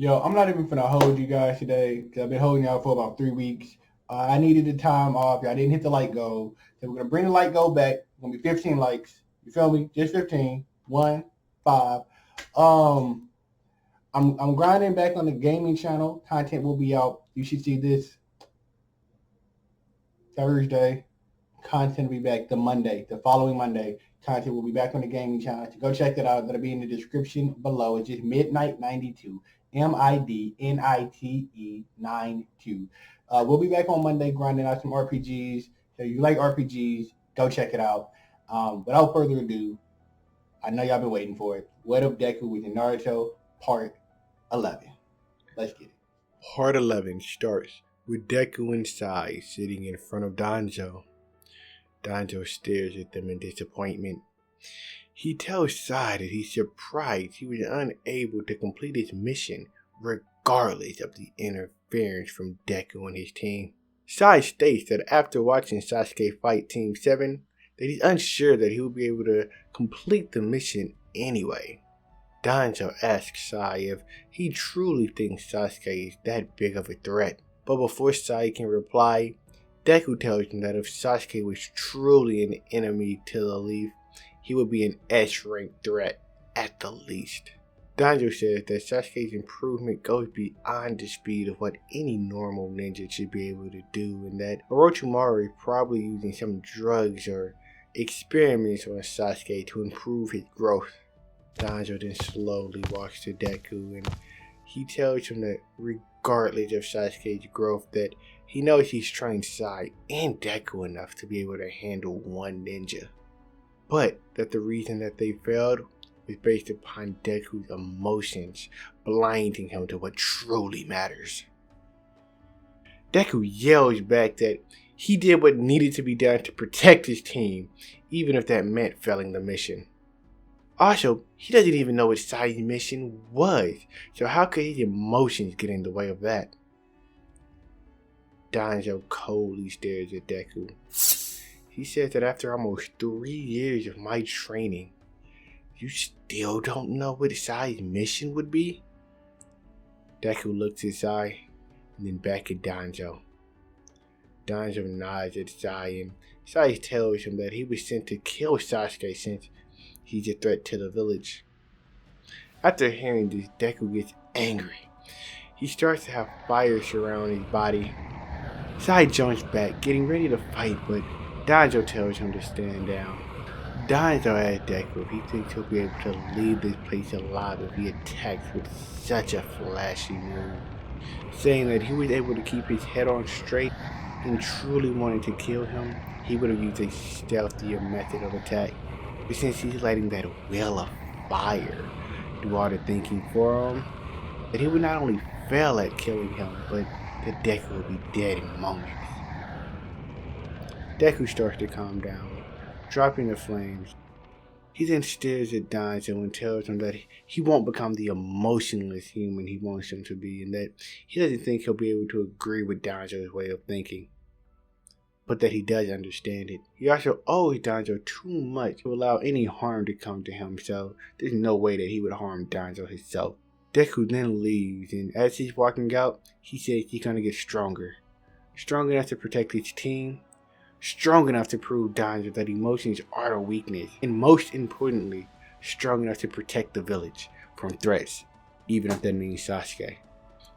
Yo, I'm not even gonna hold you guys today because I've been holding y'all for about 3 weeks. I needed the time off. I didn't hit the like goal. So we're gonna bring the like goal back. It's gonna be 15 likes. You feel me? Just 15. 1, 5. Um, I'm grinding back on the gaming channel. Content will be out. You should see this Thursday. Content will be back the following Monday. Content will be back on the gaming channel. So go check that out. That'll be in the description below. It's just Midnight 92. MIDNITE 92. We'll be back on Monday grinding out some RPGs. So if you like RPGs, go check it out. Without further ado, I know y'all been waiting for it. What Up Deku with the Naruto Part 11. Let's get it. Part 11 starts with Deku and Sai sitting in front of Danzo. Danzo stares at them in disappointment. He tells Sai that he's surprised he was unable to complete his mission regardless of the interference from Deku and his team. Sai states that after watching Sasuke fight Team 7, that he's unsure that he will be able to complete the mission anyway. Danzo asks Sai if he truly thinks Sasuke is that big of a threat, but before Sai can reply, Deku tells him that if Sasuke was truly an enemy to the Leaf, he would be an S-rank threat at the least. Danzo says that Sasuke's improvement goes beyond the speed of what any normal ninja should be able to do, and that Orochimaru is probably using some drugs or experiments on Sasuke to improve his growth. Danzo then slowly walks to Deku and he tells him that regardless of Sasuke's growth, that he knows he's trained Sai and Deku enough to be able to handle one ninja. But that the reason that they failed was based upon Deku's emotions blinding him to what truly matters. Deku yells back that he did what needed to be done to protect his team, even if that meant failing the mission. Also, he doesn't even know what Sai's mission was, so how could his emotions get in the way of that? Danzo coldly stares at Deku. He says that after almost 3 years of my training, you still don't know what Sai's mission would be? Deku looks at Sai and then back at Danzo. Danzo nods at Sai and Sai tells him that he was sent to kill Sasuke since he's a threat to the village. After hearing this, Deku gets angry. He starts to have fire surround his body. Sai jumps back, getting ready to fight, but Danzo tells him to stand down. Danzo asks Deku if he thinks he'll be able to leave this place alive if he attacks with such a flashy move, saying that he was able to keep his head on straight and truly wanted to kill him, he would have used a stealthier method of attack. But since he's lighting that wheel of fire, do all the thinking for him, that he would not only fail at killing him, but that Deku would be dead in moments. Deku starts to calm down, dropping the flames. He then stares at Danzo and tells him that he won't become the emotionless human he wants him to be, and that he doesn't think he'll be able to agree with Danzo's way of thinking, but that he does understand it. He also owes Danzo too much to allow any harm to come to him, so there's no way that he would harm Danzo himself. Deku then leaves, and as he's walking out, he says he's gonna get stronger. Strong enough to protect his team, strong enough to prove Danzo that emotions are a weakness, and most importantly, strong enough to protect the village from threats, even if that means Sasuke.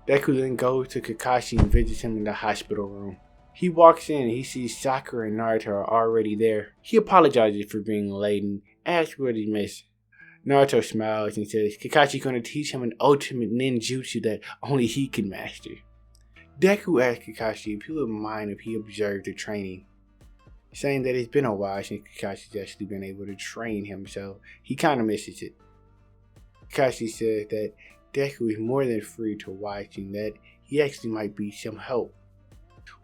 Deku then goes to Kakashi and visits him in the hospital room. He walks in and he sees Sakura and Naruto are already there. He apologizes for being late and asks what he missed. Naruto smiles and says Kakashi's going to teach him an ultimate ninjutsu that only he can master. Deku asks Kakashi if he would mind if he observed the training, saying that it's been a while since Kakashi's actually been able to train him, so he kind of misses it. Kakashi says that Deku is more than free to watch and that he actually might be some help.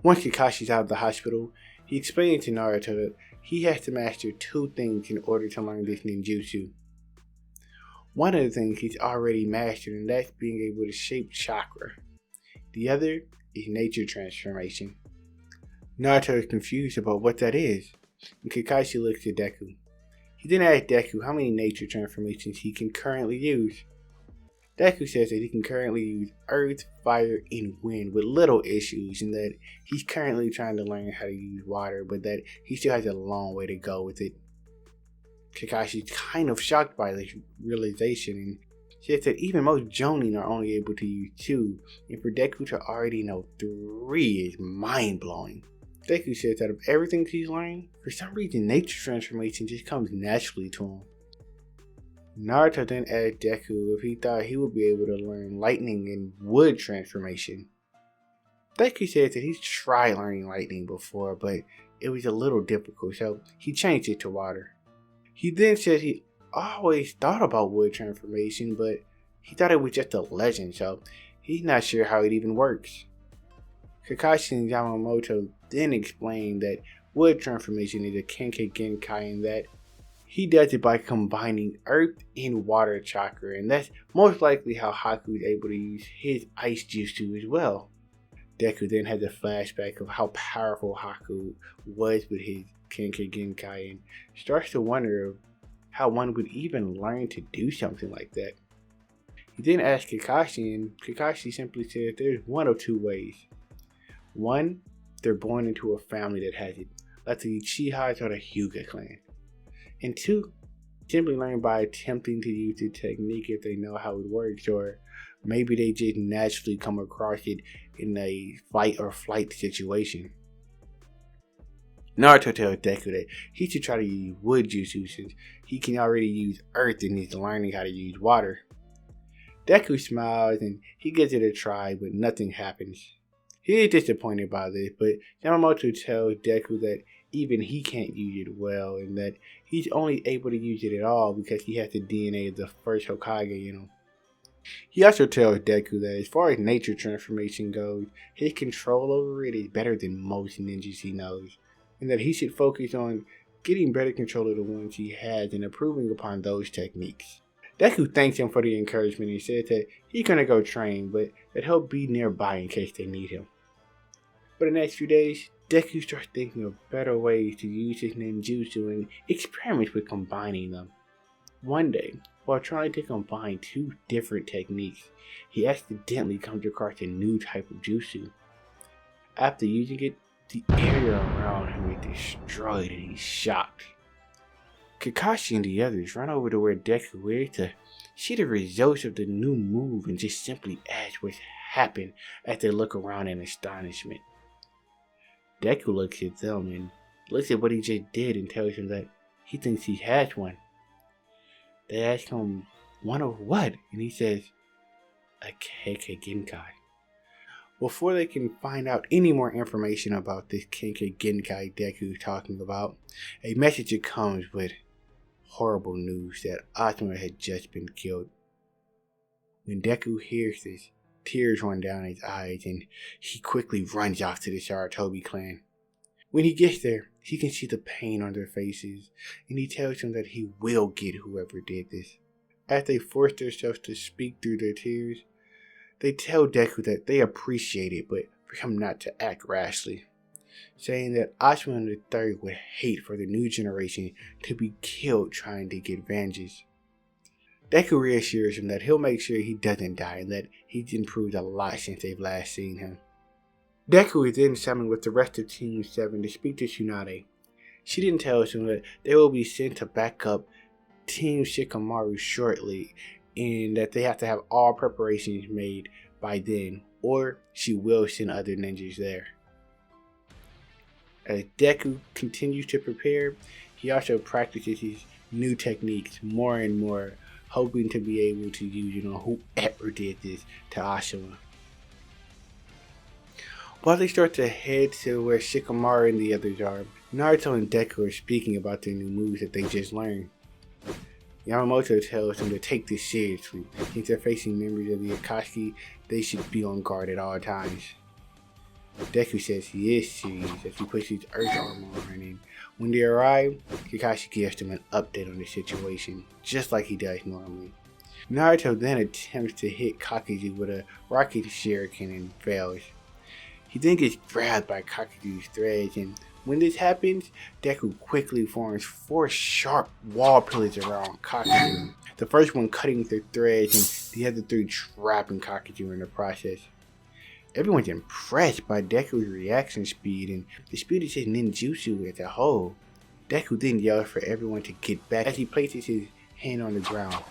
Once Kakashi's out of the hospital, he explains to Naruto that he has to master 2 things in order to learn this ninjutsu. One of the things he's already mastered, and that's being able to shape chakra. The other is nature transformation. Naruto is confused about what that is, and Kakashi looks at Deku. He then asks Deku how many nature transformations he can currently use. Deku says that he can currently use earth, fire, and wind with little issues, and that he's currently trying to learn how to use water, but that he still has a long way to go with it. Kakashi's kind of shocked by this realization and says that even most Jonin are only able to use 2, and for Deku to already know 3 is mind-blowing. Deku says that of everything he's learned, for some reason nature transformation just comes naturally to him. Naruto then asked Deku if he thought he would be able to learn lightning and wood transformation. Deku says that he's tried learning lightning before, but it was a little difficult, so he changed it to water. He then says he always thought about wood transformation, but he thought it was just a legend, so he's not sure how it even works. Kakashi and Yamamoto then explained that wood transformation is a Kenkai Genkai and that he does it by combining earth and water chakra, and that's most likely how Haku is able to use his ice jutsu as well. Deku then has a flashback of how powerful Haku was with his Kenkai Genkai and starts to wonder how one would even learn to do something like that. He then asks Kakashi, and Kakashi simply says there's one of 2 ways. 1, they're born into a family that has it, like the Uchihas or the Hyuga clan. And 2, simply learn by attempting to use the technique if they know how it works, or maybe they just naturally come across it in a fight or flight situation. Naruto tells Deku that he should try to use wood jutsu since he can already use earth and he's learning how to use water. Deku smiles and he gives it a try, but nothing happens. He is disappointed by this, but Yamamoto tells Deku that even he can't use it well and that he's only able to use it at all because he has the DNA of the first Hokage in him. He also tells Deku that as far as nature transformation goes, his control over it is better than most ninjas he knows, and that he should focus on getting better control of the ones he has and improving upon those techniques. Deku thanks him for the encouragement and says that he's gonna go train, but that he'll be nearby in case they need him. For the next few days, Deku starts thinking of better ways to use his ninjutsu and experiments with combining them. One day, while trying to combine 2 different techniques, he accidentally comes across a new type of jutsu. After using it, the area around him is destroyed and he's shocked. Kakashi and the others run over to where Deku is to see the results of the new move and just simply ask what's happened as they look around in astonishment. Deku looks at them and looks at what he just did and tells him that he thinks he has one. They ask him, one of what? And he says, a Kenkai Genkai. Before they can find out any more information about this Kenkai Genkai Deku is talking about, a messenger comes with horrible news that Asuma had just been killed. When Deku hears this, tears run down his eyes and he quickly runs off to the Sarutobi clan. When he gets there, he can see the pain on their faces and he tells them that he will get whoever did this. As they force themselves to speak through their tears, they tell Deku that they appreciate it, but for him not to act rashly, saying that Asuma III would hate for the new generation to be killed trying to get vengeance. Deku reassures him that he'll make sure he doesn't die and that he's improved a lot since they've last seen him. Deku is then summoned with the rest of Team 7 to speak to Tsunade. She then tells him that they will be sent to back up Team Shikamaru shortly and that they have to have all preparations made by then, or she will send other ninjas there. As Deku continues to prepare, he also practices his new techniques more and more, hoping to be able to use whoever did this to Asuma. While they start to head to where Shikamaru and the others are, Naruto and Deku are speaking about their new moves that they just learned. Yamamoto tells them to take this seriously. Since they're facing members of the Akatsuki, they should be on guard at all times. Deku says he is serious as he puts his earth armor on, and when they arrive, Kakashi gives them an update on the situation, just like he does normally. Naruto then attempts to hit Kakuzu with a rocket shuriken and fails. He then gets grabbed by Kakuzu's threads, and When this happens, Deku quickly forms four sharp wall pillars around Kakuzu. The first one cutting through threads and the other three trapping Kakuzu in the process. Everyone's impressed by Deku's reaction speed and the speed of his ninjutsu as a whole. Deku then yells for everyone to get back as he places his hand on the ground.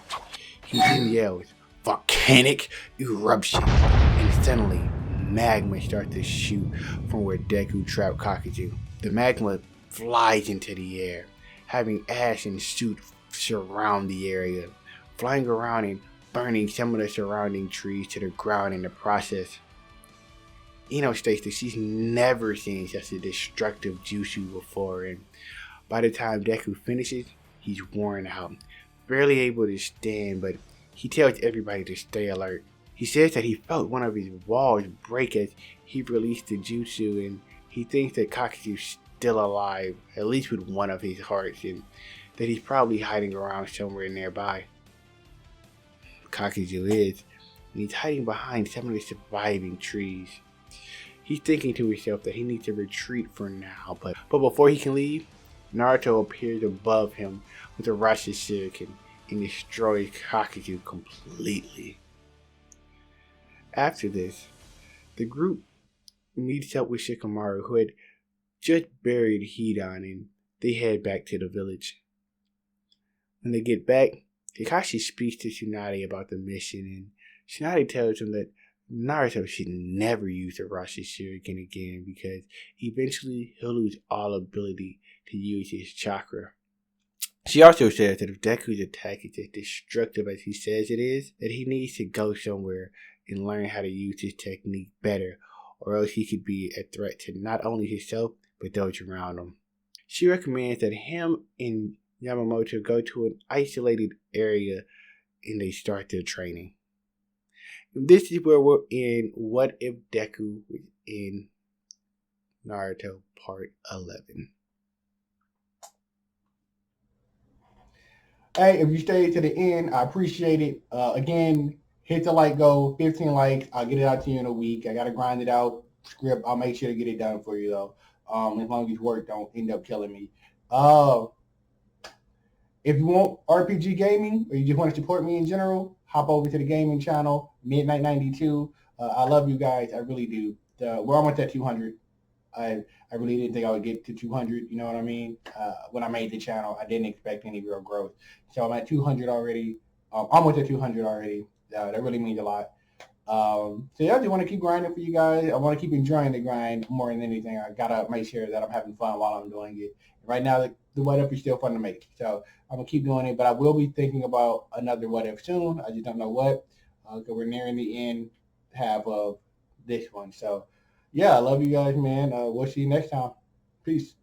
He then yells, "Volcanic eruption!" and suddenly magma starts to shoot from where Deku trapped Kakuzu. The magma flies into the air, having ash and soot surround the area, flying around and burning some of the surrounding trees to the ground in the process. Ino states that she's never seen such a destructive jutsu before, and by the time Deku finishes, he's worn out, barely able to stand, but he tells everybody to stay alert. He says that he felt one of his walls break as he released the jutsu, and he thinks that Kakuzu's still alive, at least with one of his hearts, and that he's probably hiding around somewhere nearby. Kakuzu is, and he's hiding behind some of the surviving trees. He's thinking to himself that he needs to retreat for now, but before he can leave, Naruto appears above him with a Rashi Shuriken and destroys Kakuzu completely. After this, the group meets up with Shikamaru, who had just buried Hidan, and they head back to the village. When they get back, Kakashi speaks to Tsunade about the mission, and Tsunade tells him that Naruto should never use the Rashi Shuriken again because eventually he'll lose all ability to use his chakra. She also says that if Deku's attack is as destructive as he says it is, that he needs to go somewhere and learn how to use his technique better, or else he could be a threat to not only himself, but those around him. She recommends that him and Yamamoto go to an isolated area and they start their training. This is where we're in What If Deku was in Naruto Part 11. Hey, if you stayed to the end, I appreciate it. Again, hit the like goal, 15 likes. I'll get it out to you in a week. I got to grind it out. Script, I'll make sure to get it done for you, though. As long as work don't end up killing me. If you want RPG gaming or you just want to support me in general, hop over to the gaming channel, Midnight 92. I love you guys. I really do. We're almost at 200. I really didn't think I would get to 200. You know what I mean? When I made the channel, I didn't expect any real growth. So I'm at 200 already. Almost at 200 already. That really means a lot. So yeah, I just want to keep grinding for you guys. I want to keep enjoying the grind more than anything. I gotta make sure that I'm having fun while I'm doing it. Right now, the what if is still fun to make. So I'm gonna keep doing it, but I will be thinking about another what if soon. I just don't know what. Because we're nearing the end half of this one. So yeah, I love you guys, man. We'll see you next time. Peace.